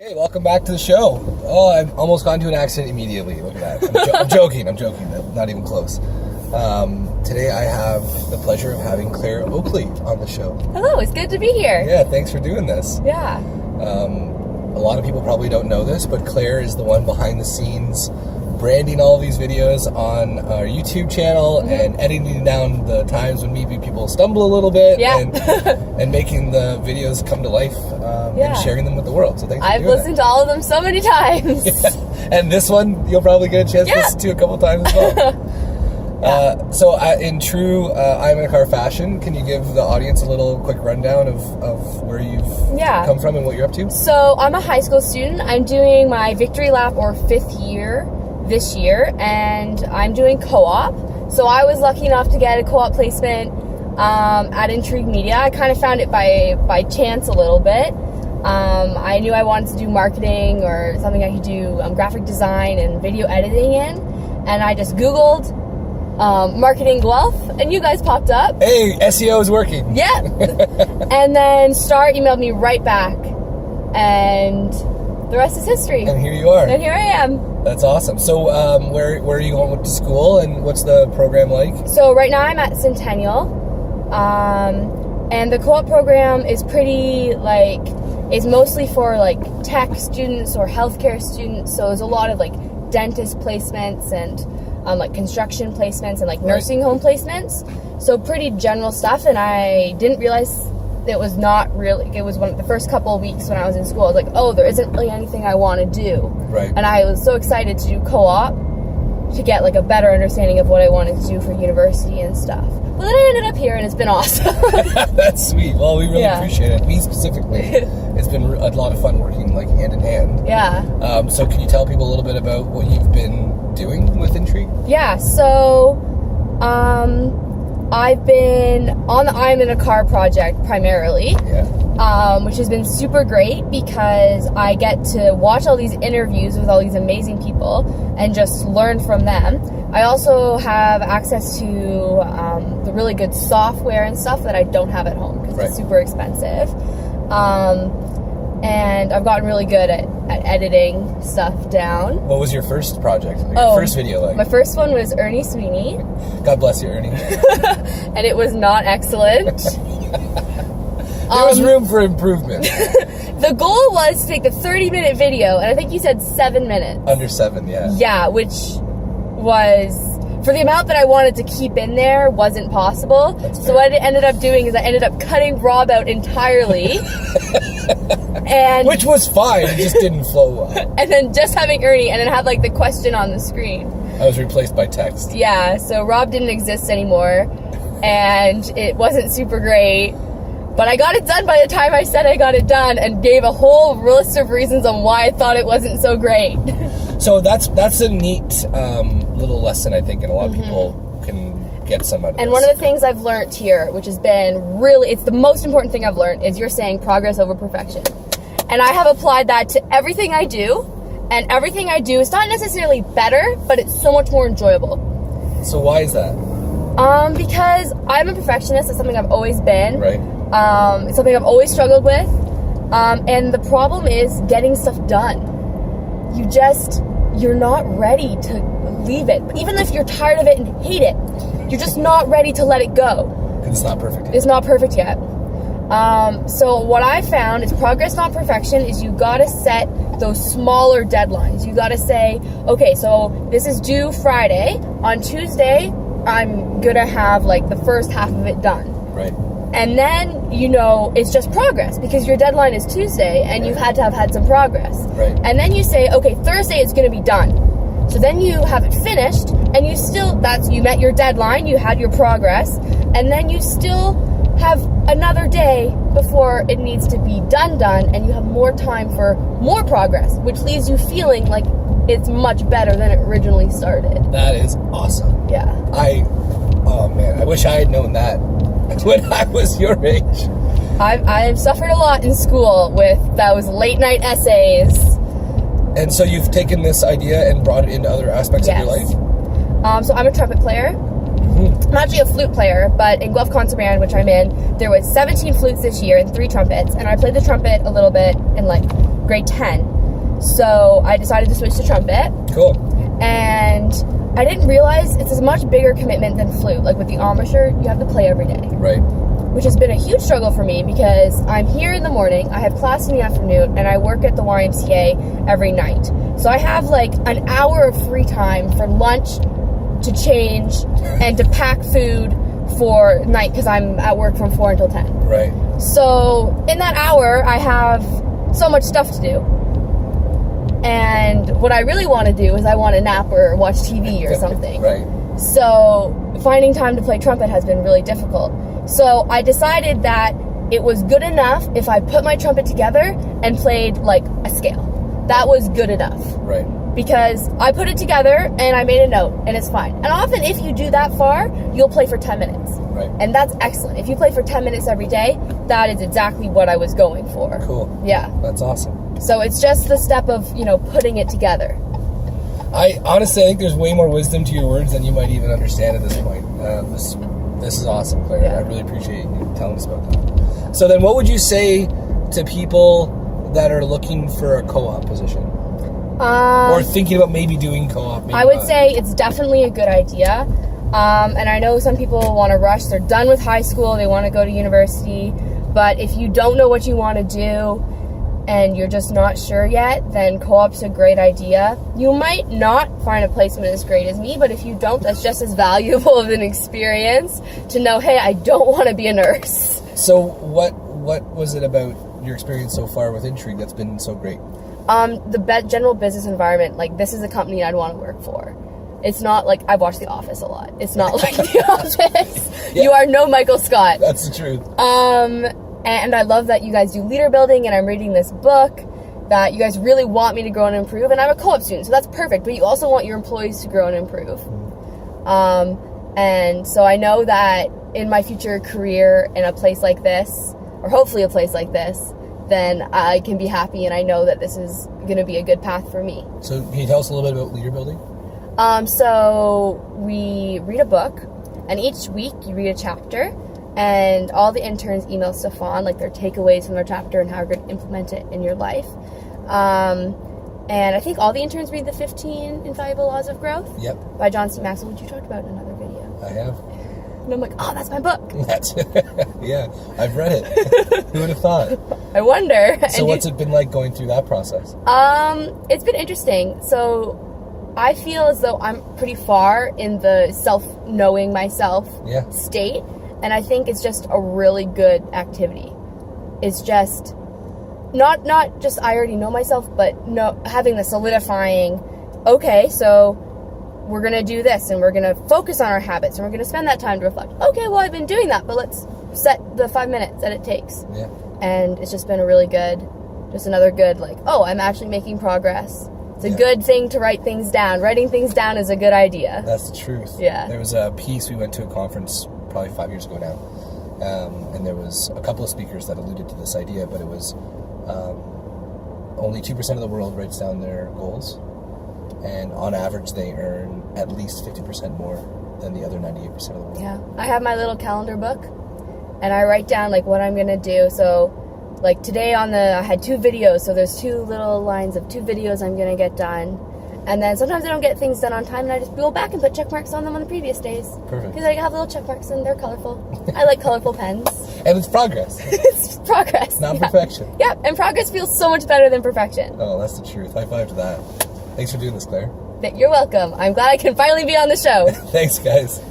Hey, welcome back to the show. Oh, I've almost got into an accident immediately. Look at that. I'm joking. Not even close. Today I have the pleasure of having Claire Oakley on the show. Hello, it's good to be here. Yeah, thanks for doing this. Yeah. A lot of people probably don't know this, but Claire is the one behind the scenes branding all these videos on our YouTube channel and editing down the times when maybe people stumble a little bit and making the videos come to life and sharing them with the world. So thanks for doing listened to all of them so many times. And this one, you'll probably get a chance to listen to a couple times as well. So in true I'm in a Car fashion, can you give the audience a little quick rundown of where you've come from and what you're up to? So I'm a high school student. I'm doing my Victory Lap or 5th year this year, and I'm doing co-op. So I was lucky enough to get a co-op placement at Intrigue Media. I kind of found it by chance a little bit. I knew I wanted to do marketing or something I could do graphic design and video editing in, and I just Googled marketing Guelph, and you guys popped up. Hey, SEO is working. Yeah. And then Star emailed me right back, and the rest is history. And here you are. And here I am. That's awesome. So where are you going to school, and what's the program like? So right now I'm at Centennial, and the co-op program is it's mostly for tech students or healthcare students. So there's a lot of dentist placements and construction placements and nursing home placements. So pretty general stuff, and I didn't realize it was one of the first couple of weeks when I was in school. I was like, oh, there isn't really anything I want to do. Right. And I was so excited to do co-op to get a better understanding of what I wanted to do for university and stuff. But then I ended up here, and it's been awesome. That's sweet. Well, we really appreciate it. Me specifically, it's been a lot of fun working hand in hand. Yeah. So can you tell people a little bit about what you've been doing with Intrigue? Yeah. So, I've been on the I'm in a Car project primarily, which has been super great because I get to watch all these interviews with all these amazing people and just learn from them. I also have access to the really good software and stuff that I don't have at home because it's super expensive. And I've gotten really good at editing stuff down. What was your first project? Your first video like? My first one was Ernie Sweeney. God bless you, Ernie. And it was not excellent. There was room for improvement. The goal was to take the 30-minute video, and I think you said 7 minutes. Under 7, yeah. Yeah, which was, for the amount that I wanted to keep in there, wasn't possible. So what I ended up doing is I ended up cutting Rob out entirely. Which was fine, it just didn't flow well. And then just having Ernie, and then have the question on the screen. I was replaced by text. Yeah, so Rob didn't exist anymore, and it wasn't super great. But I got it done by the time I said I got it done, and gave a whole list of reasons on why I thought it wasn't so great. So that's a neat little lesson, I think, and a lot of people can get some out of And this. one of the things I've learned here, which has been it's the most important thing I've learned, is you're saying progress over perfection. And I have applied that to everything I do, and everything I do is not necessarily better, but it's so much more enjoyable. So why is that? Because I'm a perfectionist. It's something I've always been. Right. It's something I've always struggled with. And the problem is getting stuff done. You're not ready to leave it. Even if you're tired of it and hate it, you're just not ready to let it go. It's not perfect yet. It's not perfect yet. So what I found is progress, not perfection, is you gotta set those smaller deadlines. You gotta say, okay, so this is due Friday. On Tuesday, I'm gonna have the first half of it done. Right. And then, it's just progress because your deadline is Tuesday and you've had to have had some progress. Right. And then you say, okay, Thursday it's going to be done. So then you have it finished and you met your deadline, you had your progress, and then you still have another day before it needs to be done, and you have more time for more progress, which leaves you feeling like it's much better than it originally started. That is awesome. Yeah. Oh man, I wish I had known that when I was your age. I've suffered a lot in school with those late night essays. And so you've taken this idea and brought it into other aspects of your life? So I'm a trumpet player. I'm actually a flute player, but in Guelph Concert Band, which I'm in, there was 17 flutes this year and 3 trumpets, and I played the trumpet a little bit in grade 10. So I decided to switch to trumpet. Cool. And I didn't realize it's a much bigger commitment than flute. Like with the embouchure, you have to play every day. Right. Which has been a huge struggle for me because I'm here in the morning, I have class in the afternoon, and I work at the YMCA every night. So I have like an hour of free time for lunch, to change, and to pack food for night because I'm at work from 4 until 10. Right. So in that hour, I have so much stuff to do. And what I really want to do is I want to nap or watch TV or something. Right. So finding time to play trumpet has been really difficult. So I decided that it was good enough if I put my trumpet together and played like a scale. That was good enough. Right. Because I put it together and I made a note and it's fine. And often if you do that far, you'll play for 10 minutes. Right. And that's excellent. If you play for 10 minutes every day, that is exactly what I was going for. Cool. Yeah. That's awesome. So it's just the step of, putting it together. I honestly, I think there's way more wisdom to your words than you might even understand at this point. This is awesome, Claire. Yeah. I really appreciate you telling us about that. So then what would you say to people that are looking for a co-op position? Or thinking about maybe doing co-op? Maybe I would not. say it's definitely a good idea. And I know some people want to rush. They're done with high school. They want to go to university. But if you don't know what you want to do and you're just not sure yet, then co-op's a great idea. You might not find a placement as great as me, but if you don't, that's just as valuable of an experience to know, hey, I don't want to be a nurse. So what was it about your experience so far with Intrigue that's been so great? The general business environment, like this is a company I'd want to work for. It's not like I've watched The Office a lot. It's not like The Office. Yeah. You are no Michael Scott. That's the truth. And I love that you guys do leader building, and I'm reading this book that you guys really want me to grow and improve, and I'm a co-op student, so that's perfect, but you also want your employees to grow and improve. And so I know that in my future career in a place like this, or hopefully a place like this, then I can be happy, and I know that this is going to be a good path for me. So can you tell us a little bit about leader building? So we read a book, and each week you read a chapter, and all the interns email Stefan like their takeaways from their chapter and how you're going to implement it in your life. And I think all the interns read the 15 Invaluable Laws of Growth. Yep. By John C. Maxwell, which you talked about in another video. I have. And I'm like, oh, that's my book. That's yeah, I've read it. Who would have thought? I wonder. So what's it been like going through that process? It's been interesting. So I feel as though I'm pretty far in the self-knowing myself state. And I think it's just a really good activity. It's just not just I already know myself, but having the solidifying, okay, so we're going to do this and we're going to focus on our habits and we're going to spend that time to reflect. Okay, well, I've been doing that, but let's set the 5 minutes that it takes. Yeah. And it's just been a really good, just another good, like, oh, I'm actually making progress. It's a good thing to write things down. Writing things down is a good idea. That's the truth. Yeah. There was a piece, we went to a conference probably 5 years ago now, and there was a couple of speakers that alluded to this idea, but it was only 2% of the world writes down their goals, and on average they earn at least 50% more than the other 98% of the world. Yeah. I have my little calendar book, and I write down, like, what I'm going to do. So, like, today I had 2 videos, so there's 2 little lines of 2 videos I'm going to get done. And then sometimes I don't get things done on time, and I just go back and put check marks on them on the previous days. Perfect. Because I have little check marks, and they're colorful. I like colorful pens. And it's progress. It's progress. Not yeah. perfection. Yeah, and progress feels so much better than perfection. Oh, that's the truth. High five to that. Thanks for doing this, Claire. You're welcome. I'm glad I can finally be on the show. Thanks, guys.